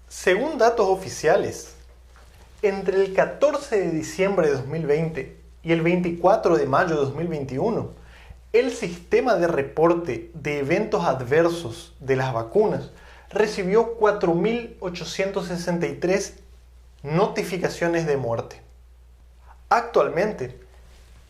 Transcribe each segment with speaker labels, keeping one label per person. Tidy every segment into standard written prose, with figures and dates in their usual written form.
Speaker 1: Según datos oficiales, entre el 14 de diciembre de 2020 y el 24 de mayo de 2021, el sistema de reporte de eventos adversos de las vacunas recibió 4.863 notificaciones de muerte. Actualmente,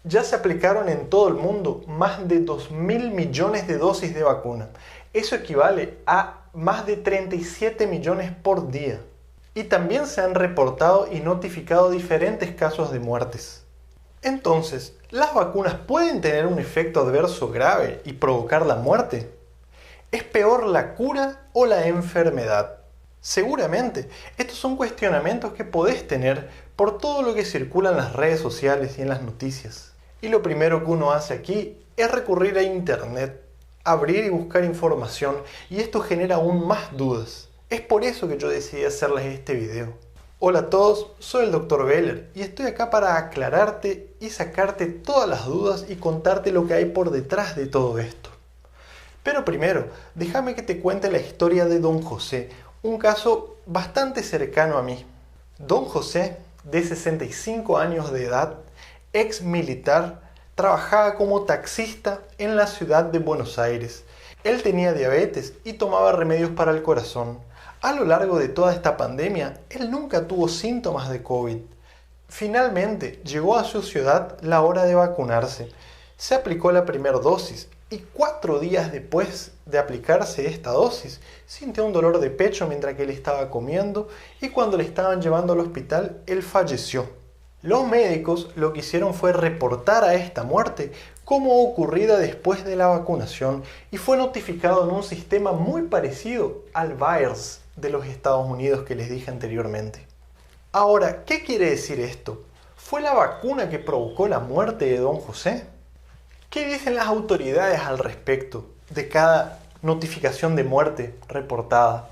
Speaker 1: ya se aplicaron en todo el mundo más de 2.000 millones de dosis de vacuna. Eso equivale a más de 37 millones por día. Y también se han reportado y notificado diferentes casos de muertes. Entonces, ¿las vacunas pueden tener un efecto adverso grave y provocar la muerte? ¿Es peor la cura o la enfermedad? Seguramente, estos son cuestionamientos que podés tener por todo lo que circula en las redes sociales y en las noticias. Y lo primero que uno hace aquí es recurrir a internet, abrir y buscar información, y esto genera aún más dudas. Es por eso que yo decidí hacerles este video. Hola a todos, soy el Dr. Beller y estoy acá para aclararte y sacarte todas las dudas y contarte lo que hay por detrás de todo esto. Pero primero, déjame que te cuente la historia de Don José, un caso bastante cercano a mí. Don José, de 65 años de edad, ex militar, trabajaba como taxista en la ciudad de Buenos Aires. Él tenía diabetes y tomaba remedios para el corazón. A lo largo de toda esta pandemia, él nunca tuvo síntomas de COVID. Finalmente, llegó a su ciudad la hora de vacunarse. Se aplicó la primera dosis y 4 días después de aplicarse esta dosis, sintió un dolor de pecho mientras que él estaba comiendo y cuando le estaban llevando al hospital, él falleció. Los médicos lo que hicieron fue reportar a esta muerte como ocurrida después de la vacunación y fue notificado en un sistema muy parecido al VAERS de los Estados Unidos que les dije anteriormente. Ahora, ¿qué quiere decir esto? ¿Fue la vacuna que provocó la muerte de Don José? ¿Qué dicen las autoridades al respecto de cada notificación de muerte reportada?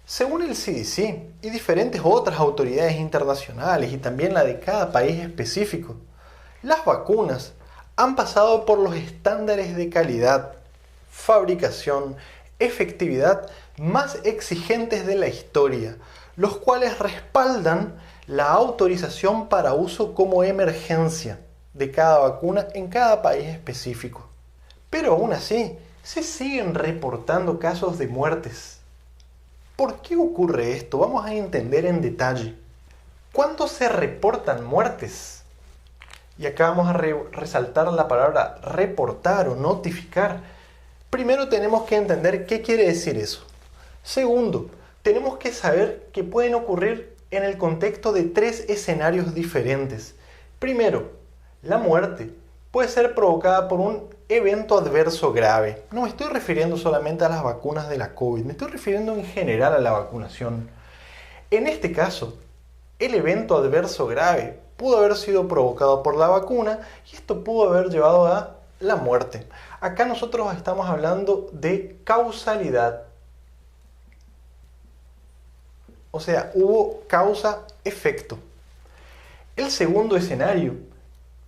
Speaker 1: Según el CDC y diferentes otras autoridades internacionales y también la de cada país específico, las vacunas han pasado por los estándares de calidad, fabricación, efectividad más exigentes de la historia, los cuales respaldan la autorización para uso como emergencia de cada vacuna en cada país específico. Pero aún así, se siguen reportando casos de muertes. ¿Por qué ocurre esto? Vamos a entender en detalle. ¿Cuándo se reportan muertes? Y acá vamos a resaltar la palabra reportar o notificar. Primero tenemos que entender qué quiere decir eso. Segundo, tenemos que saber que pueden ocurrir en el contexto de 3 escenarios diferentes. Primero, la muerte puede ser provocada por un evento adverso grave. No me estoy refiriendo solamente a las vacunas de la COVID, me estoy refiriendo en general a la vacunación. En este caso, el evento adverso grave pudo haber sido provocado por la vacuna y esto pudo haber llevado a la muerte. Acá nosotros estamos hablando de causalidad. O sea, hubo causa-efecto. El segundo escenario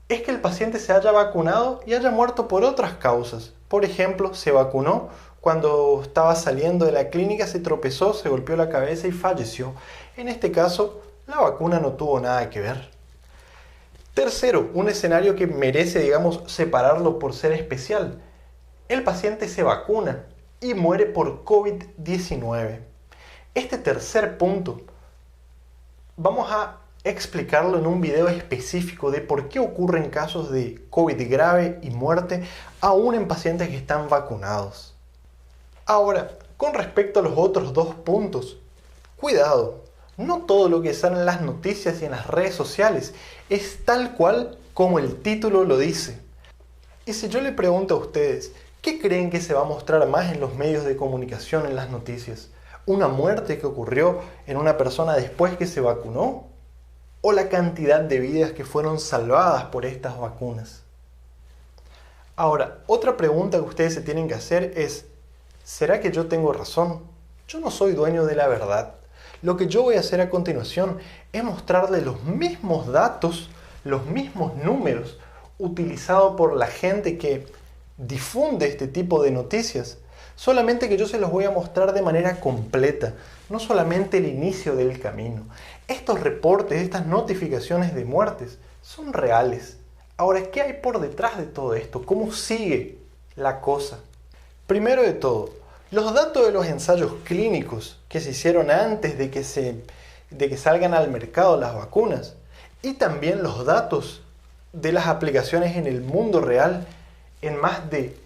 Speaker 1: es que el paciente se haya vacunado y haya muerto por otras causas. Por ejemplo, se vacunó cuando estaba saliendo de la clínica, se tropezó, se golpeó la cabeza y falleció. En este caso, la vacuna no tuvo nada que ver. Tercero, un escenario que merece, separarlo por ser especial. El paciente se vacuna y muere por COVID-19. Este tercer punto vamos a explicarlo en un video específico de por qué ocurren casos de COVID grave y muerte aún en pacientes que están vacunados. Ahora, con respecto a los otros 2 puntos, cuidado, no todo lo que sale en las noticias y en las redes sociales es tal cual como el título lo dice. Y si yo le pregunto a ustedes, ¿qué creen que se va a mostrar más en los medios de comunicación, en las noticias? ¿Una muerte que ocurrió en una persona después que se vacunó? ¿O la cantidad de vidas que fueron salvadas por estas vacunas? Ahora, otra pregunta que ustedes se tienen que hacer es, ¿será que yo tengo razón? Yo no soy dueño de la verdad. Lo que yo voy a hacer a continuación es mostrarles los mismos datos, los mismos números utilizados por la gente que difunde este tipo de noticias, solamente que yo se los voy a mostrar de manera completa, no solamente el inicio del camino. Estos reportes, estas notificaciones de muertes son reales. Ahora, ¿qué hay por detrás de todo esto? ¿Cómo sigue la cosa? Primero de todo, los datos de los ensayos clínicos que se hicieron antes de que salgan al mercado las vacunas y también los datos de las aplicaciones en el mundo real en más de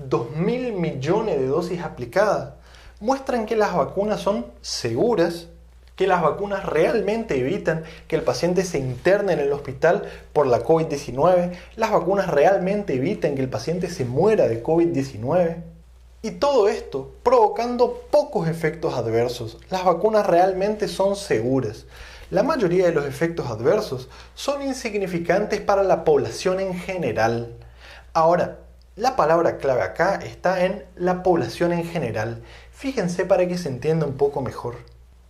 Speaker 1: 2.000 millones de dosis aplicadas muestran que las vacunas son seguras, que las vacunas realmente evitan que el paciente se interne en el hospital por la COVID-19, las vacunas realmente evitan que el paciente se muera de COVID-19. Y todo esto provocando pocos efectos adversos. Las vacunas realmente son seguras. La mayoría de los efectos adversos son insignificantes para la población en general. Ahora, la palabra clave acá está en la población en general. Fíjense para que se entienda un poco mejor.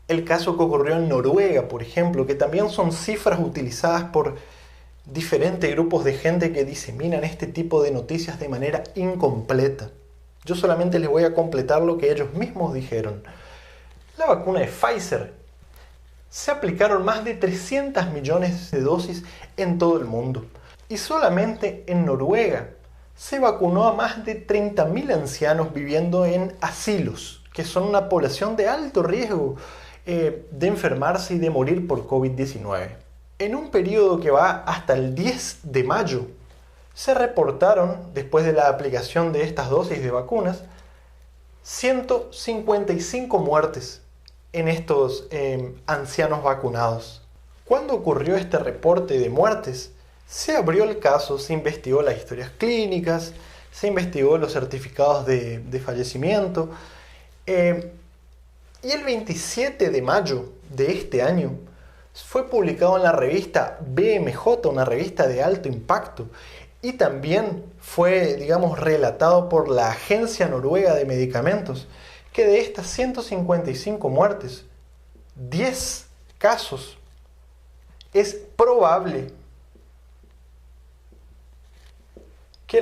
Speaker 1: El caso que ocurrió en Noruega, por ejemplo, que también son cifras utilizadas por diferentes grupos de gente que diseminan este tipo de noticias de manera incompleta. Yo solamente les voy a completar lo que ellos mismos dijeron. La vacuna de Pfizer. Se aplicaron más de 300 millones de dosis en todo el mundo. Y solamente en Noruega se vacunó a más de 30.000 ancianos viviendo en asilos, que son una población de alto riesgo de enfermarse y de morir por COVID-19. En un periodo que va hasta el 10 de mayo, se reportaron, después de la aplicación de estas dosis de vacunas, 155 muertes en estos ancianos vacunados. Cuando ocurrió este reporte de muertes, se abrió el caso, se investigó las historias clínicas, se investigó los certificados de fallecimiento, y el 27 de mayo de este año fue publicado en la revista BMJ, una revista de alto impacto, y también fue, digamos, relatado por la Agencia Noruega de Medicamentos, que de estas 155 muertes, 10 casos es probable que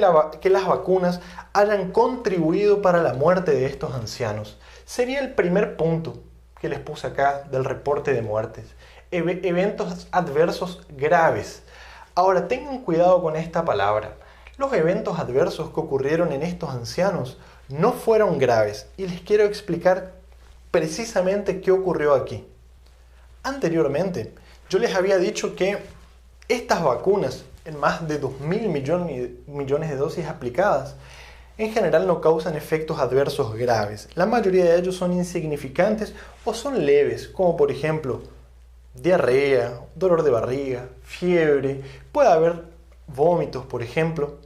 Speaker 1: las vacunas hayan contribuido para la muerte de estos ancianos. Sería el primer punto que les puse acá del reporte de muertes. Eventos adversos graves. Ahora, tengan cuidado con esta palabra. Los eventos adversos que ocurrieron en estos ancianos no fueron graves y les quiero explicar precisamente qué ocurrió aquí. Anteriormente, yo les había dicho que estas vacunas, en más de 2.000 millones de dosis aplicadas, en general no causan efectos adversos graves. La mayoría de ellos son insignificantes o son leves, como por ejemplo diarrea, dolor de barriga, fiebre, puede haber vómitos, por ejemplo.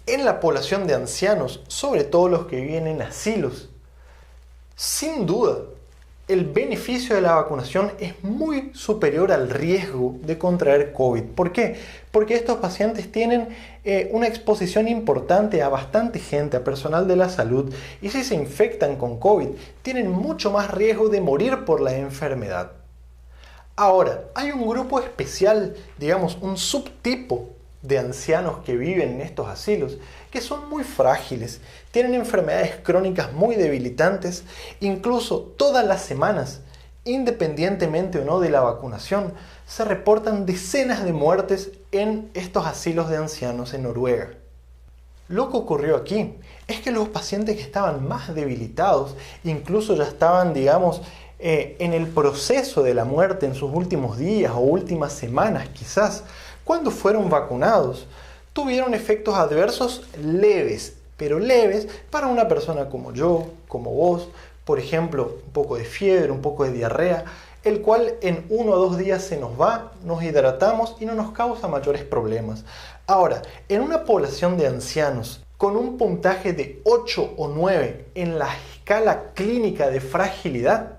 Speaker 1: En la población de ancianos, sobre todo los que viven en asilos, sin duda, el beneficio de la vacunación es muy superior al riesgo de contraer COVID. ¿Por qué? Porque estos pacientes tienen una exposición importante a bastante gente, a personal de la salud, y si se infectan con COVID, tienen mucho más riesgo de morir por la enfermedad. Ahora, hay un grupo especial, digamos, un subtipo de ancianos que viven en estos asilos, que son muy frágiles, tienen enfermedades crónicas muy debilitantes, incluso todas las semanas, independientemente o no de la vacunación, se reportan decenas de muertes en estos asilos de ancianos en Noruega. Lo que ocurrió aquí es que los pacientes que estaban más debilitados, incluso ya estaban, digamos, en el proceso de la muerte en sus últimos días o últimas semanas quizás, cuando fueron vacunados, tuvieron efectos adversos leves, pero leves para una persona como yo, como vos, por ejemplo, un poco de fiebre, un poco de diarrea, el cual en 1 o 2 días se nos va, nos hidratamos y no nos causa mayores problemas. Ahora, en una población de ancianos con un puntaje de 8 o 9 en la escala clínica de fragilidad,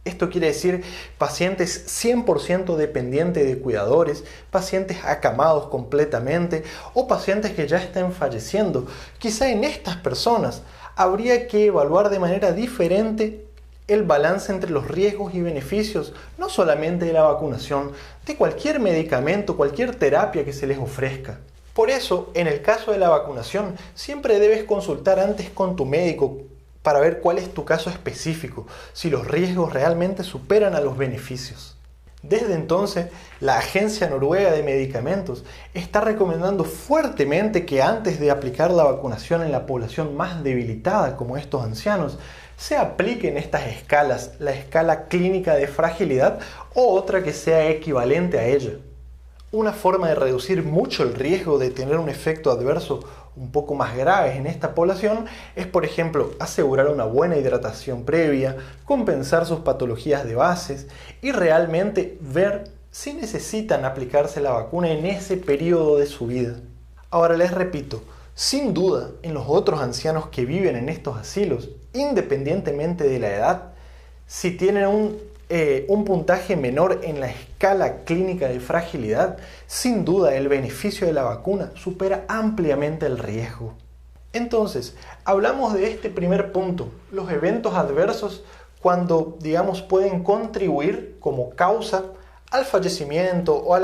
Speaker 1: esto quiere decir pacientes 100% dependientes de cuidadores, pacientes acamados completamente o pacientes que ya estén falleciendo. Quizá en estas personas habría que evaluar de manera diferente el balance entre los riesgos y beneficios, no solamente de la vacunación, de cualquier medicamento, cualquier terapia que se les ofrezca. Por eso, en el caso de la vacunación, siempre debes consultar antes con tu médico para ver cuál es tu caso específico, si los riesgos realmente superan a los beneficios. Desde entonces, la Agencia Noruega de Medicamentos está recomendando fuertemente que antes de aplicar la vacunación en la población más debilitada, como estos ancianos, se apliquen estas escalas, la escala clínica de fragilidad o otra que sea equivalente a ella. Una forma de reducir mucho el riesgo de tener un efecto adverso un poco más grave en esta población es, por ejemplo, asegurar una buena hidratación previa, compensar sus patologías de bases y realmente ver si necesitan aplicarse la vacuna en ese periodo de su vida. Ahora les repito, sin duda, en los otros ancianos que viven en estos asilos, independientemente de la edad, si tienen un puntaje menor en la escala clínica de fragilidad, sin duda el beneficio de la vacuna supera ampliamente el riesgo. Entonces, hablamos de este primer punto, los eventos adversos cuando, digamos, pueden contribuir como causa al fallecimiento o a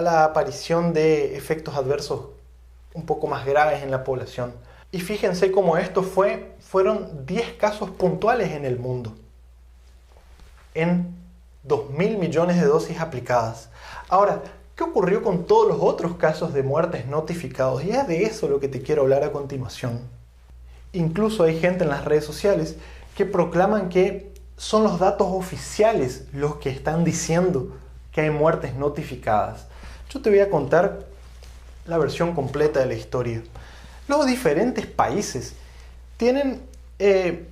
Speaker 1: la aparición de efectos adversos un poco más graves en la población. Y fíjense cómo estos fueron 10 casos puntuales en el mundo, en 2.000 millones de dosis aplicadas. Ahora, ¿qué ocurrió con todos los otros casos de muertes notificados? Y es de eso lo que te quiero hablar a continuación. Incluso hay gente en las redes sociales que proclaman que son los datos oficiales los que están diciendo que hay muertes notificadas. Yo te voy a contar la versión completa de la historia. Los diferentes países tienen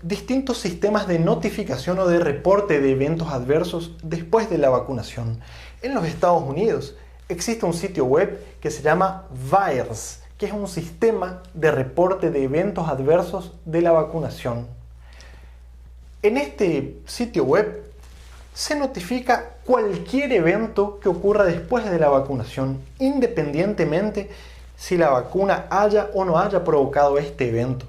Speaker 1: distintos sistemas de notificación o de reporte de eventos adversos después de la vacunación. En los Estados Unidos existe un sitio web que se llama VAERS, que es un sistema de reporte de eventos adversos de la vacunación. En este sitio web se notifica cualquier evento que ocurra después de la vacunación, independientemente si la vacuna haya o no haya provocado este evento.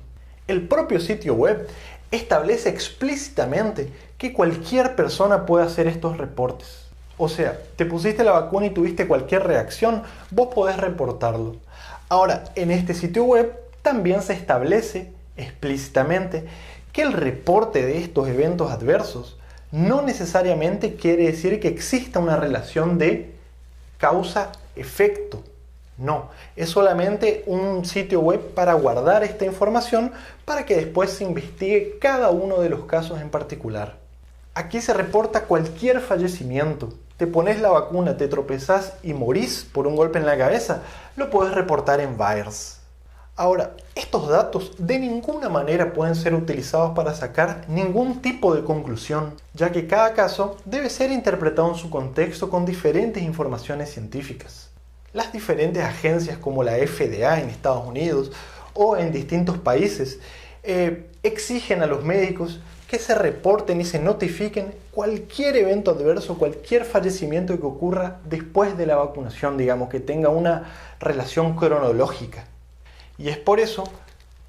Speaker 1: El propio sitio web establece explícitamente que cualquier persona puede hacer estos reportes. O sea, te pusiste la vacuna y tuviste cualquier reacción, vos podés reportarlo. Ahora, en este sitio web también se establece explícitamente que el reporte de estos eventos adversos no necesariamente quiere decir que exista una relación de causa-efecto. No, es solamente un sitio web para guardar esta información para que después se investigue cada uno de los casos en particular. Aquí se reporta cualquier fallecimiento. Te pones la vacuna, te tropezás y morís por un golpe en la cabeza, lo puedes reportar en VAERS. Ahora, estos datos de ninguna manera pueden ser utilizados para sacar ningún tipo de conclusión, ya que cada caso debe ser interpretado en su contexto con diferentes informaciones científicas. Las diferentes agencias como la FDA en Estados Unidos o en distintos países exigen a los médicos que se reporten y se notifiquen cualquier evento adverso, cualquier fallecimiento que ocurra después de la vacunación, digamos, que tenga una relación cronológica. Y es por eso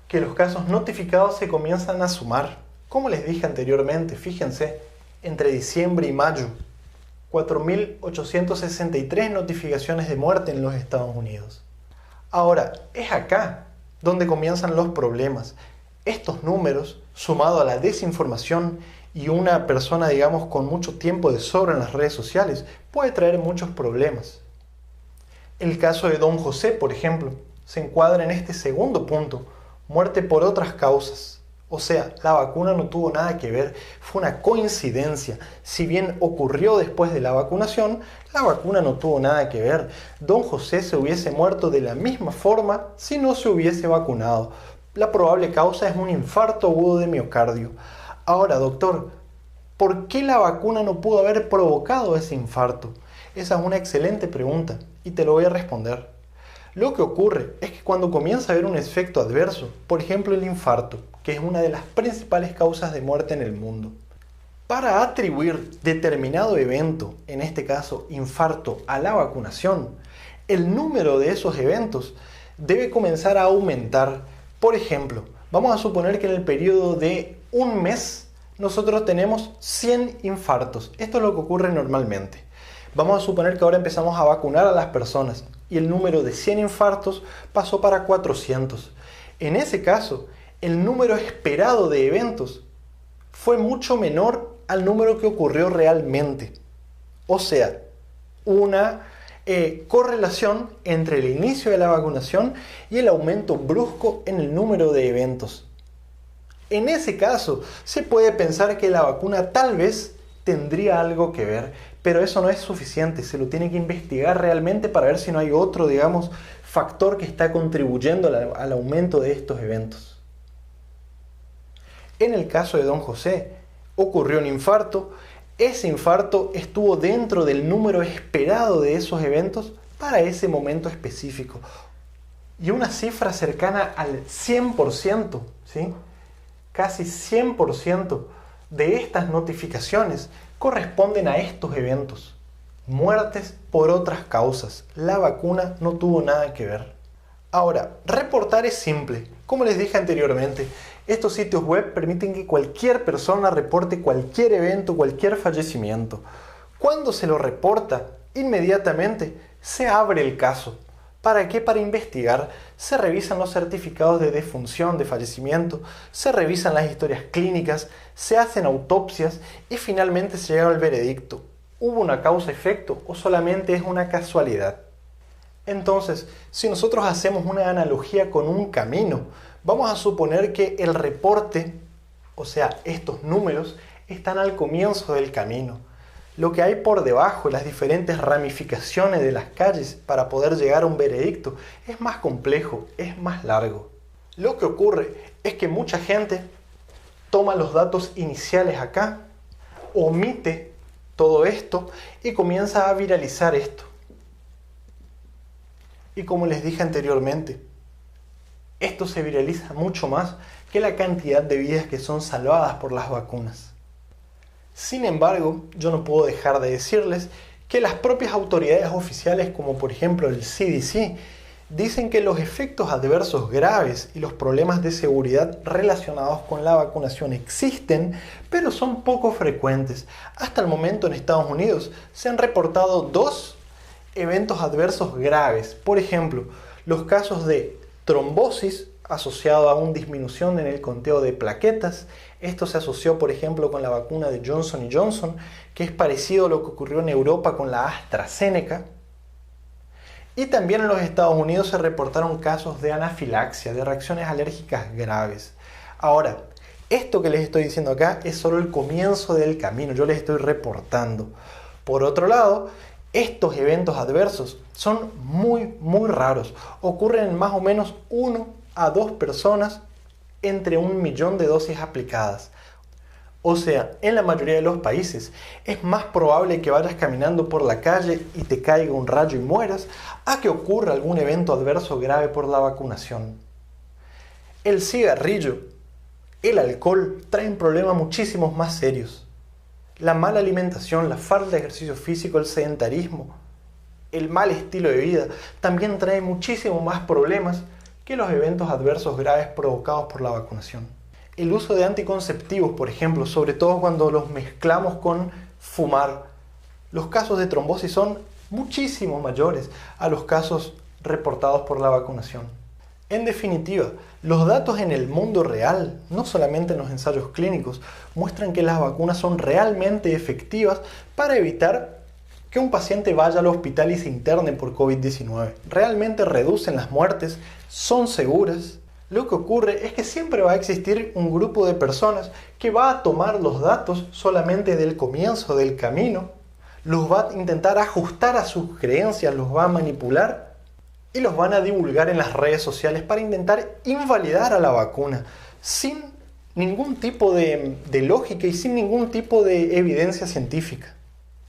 Speaker 1: que los casos notificados se comienzan a sumar. Como les dije anteriormente, fíjense, entre diciembre y mayo, 4.863 notificaciones de muerte en los Estados Unidos. Ahora, es acá donde comienzan los problemas. Estos números, sumado a la desinformación y una persona, digamos, con mucho tiempo de sobra en las redes sociales, puede traer muchos problemas. El caso de Don José, por ejemplo, se encuadra en este segundo punto, muerte por otras causas. O sea, la vacuna no tuvo nada que ver, fue una coincidencia. Si bien ocurrió después de la vacunación, la vacuna no tuvo nada que ver. Don José se hubiese muerto de la misma forma si no se hubiese vacunado. La probable causa es un infarto agudo de miocardio. Ahora, doctor, ¿por qué la vacuna no pudo haber provocado ese infarto? Esa es una excelente pregunta y te lo voy a responder. Lo que ocurre es que cuando comienza a haber un efecto adverso, por ejemplo el infarto, que es una de las principales causas de muerte en el mundo, para atribuir determinado evento, en este caso infarto, a la vacunación, el número de esos eventos debe comenzar a aumentar. Por ejemplo, vamos a suponer que en el periodo de un mes nosotros tenemos 100 infartos. Esto es lo que ocurre normalmente. Vamos a suponer que ahora empezamos a vacunar a las personas. y el número de 100 infartos pasó para 400. En ese caso, el número esperado de eventos fue mucho menor al número que ocurrió realmente. O sea, una correlación entre el inicio de la vacunación y el aumento brusco en el número de eventos. En ese caso, se puede pensar que la vacuna tal vez tendría algo que ver, pero eso no es suficiente, se lo tiene que investigar realmente para ver si no hay otro, factor que está contribuyendo al aumento de estos eventos. En el caso de don José, ocurrió un infarto. Ese infarto estuvo dentro del número esperado de esos eventos para ese momento específico. Y una cifra cercana al 100%, ¿sí? Casi 100% de estas notificaciones corresponden a estos eventos. Muertes por otras causas. La vacuna no tuvo nada que ver. Ahora, reportar es simple. Como les dije anteriormente, estos sitios web permiten que cualquier persona reporte cualquier evento, cualquier fallecimiento. Cuando se lo reporta, inmediatamente se abre el caso. ¿Para qué? Para investigar. Se revisan los certificados de defunción, de fallecimiento, se revisan las historias clínicas, se hacen autopsias y finalmente se llega al veredicto. ¿Hubo una causa-efecto o solamente es una casualidad? Entonces, si nosotros hacemos una analogía con un camino, vamos a suponer que el reporte, o sea, estos números, están al comienzo del camino. Lo que hay por debajo, las diferentes ramificaciones de las calles para poder llegar a un veredicto, es más complejo, es más largo. Lo que ocurre es que mucha gente toma los datos iniciales acá, omite todo esto y comienza a viralizar esto. Y como les dije anteriormente, esto se viraliza mucho más que la cantidad de vidas que son salvadas por las vacunas. Sin embargo, yo no puedo dejar de decirles que las propias autoridades oficiales, como por ejemplo el CDC, dicen que los efectos adversos graves y los problemas de seguridad relacionados con la vacunación existen, pero son poco frecuentes. Hasta el momento en Estados Unidos se han reportado 2 eventos adversos graves. Por ejemplo, los casos de trombosis asociado a una disminución en el conteo de plaquetas. Esto se asoció, por ejemplo, con la vacuna de Johnson & Johnson, que es parecido a lo que ocurrió en Europa con la AstraZeneca. Y también en los Estados Unidos se reportaron casos de anafilaxia, de reacciones alérgicas graves. Ahora, esto que les estoy diciendo acá es solo el comienzo del camino, yo les estoy reportando. Por otro lado, estos eventos adversos son muy raros. Ocurren en más o menos 1 a 2 personas entre 1 millón de dosis aplicadas. O sea, en la mayoría de los países es más probable que vayas caminando por la calle y te caiga un rayo y mueras a que ocurra algún evento adverso grave por la vacunación. El cigarrillo, el alcohol traen problemas muchísimos más serios. La mala alimentación, la falta de ejercicio físico, el sedentarismo, el mal estilo de vida también trae muchísimo más problemas que los eventos adversos graves provocados por la vacunación. El uso de anticonceptivos, por ejemplo, sobre todo cuando los mezclamos con fumar, los casos de trombosis son muchísimo mayores a los casos reportados por la vacunación. En definitiva, los datos en el mundo real, no solamente en los ensayos clínicos, muestran que las vacunas son realmente efectivas para evitar que un paciente vaya al hospital y se interne por COVID-19. Realmente reducen las muertes, son seguras. Lo que ocurre es que siempre va a existir un grupo de personas que va a tomar los datos solamente del comienzo del camino, los va a intentar ajustar a sus creencias, los va a manipular y los van a divulgar en las redes sociales para intentar invalidar a la vacuna sin ningún tipo de lógica y sin ningún tipo de evidencia científica.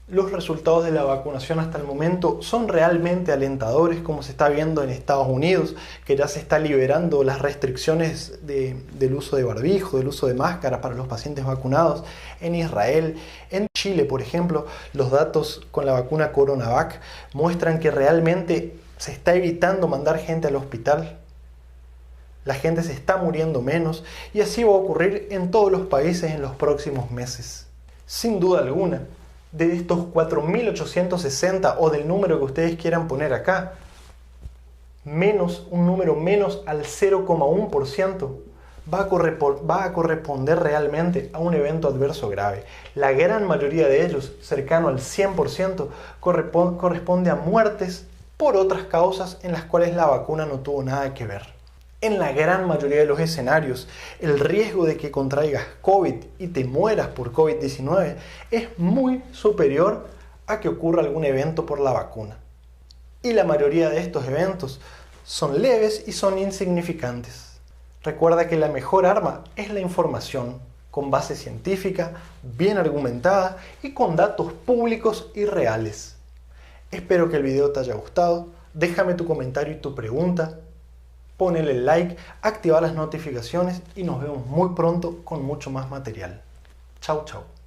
Speaker 1: Los resultados de la vacunación hasta el momento son realmente alentadores, como se está viendo en Estados Unidos, que ya se está liberando las restricciones del uso de barbijo, del uso de máscara para los pacientes vacunados. En Israel, en Chile, por ejemplo, los datos con la vacuna Coronavac muestran que realmente se está evitando mandar gente al hospital. La gente se está muriendo menos y así va a ocurrir en todos los países en los próximos meses. Sin duda alguna, de estos 4.860 o del número que ustedes quieran poner acá, un número menos al 0,1%, va a corresponder realmente a un evento adverso grave. La gran mayoría de ellos, cercano al 100%, corresponde a muertes por otras causas en las cuales la vacuna no tuvo nada que ver. En la gran mayoría de los escenarios, el riesgo de que contraigas COVID y te mueras por COVID-19 es muy superior a que ocurra algún evento por la vacuna. Y la mayoría de estos eventos son leves y son insignificantes. Recuerda que la mejor arma es la información, con base científica, bien argumentada y con datos públicos y reales. Espero que el video te haya gustado. Déjame tu comentario y tu pregunta. Ponle like, activa las notificaciones y nos vemos muy pronto con mucho más material. Chau, chau.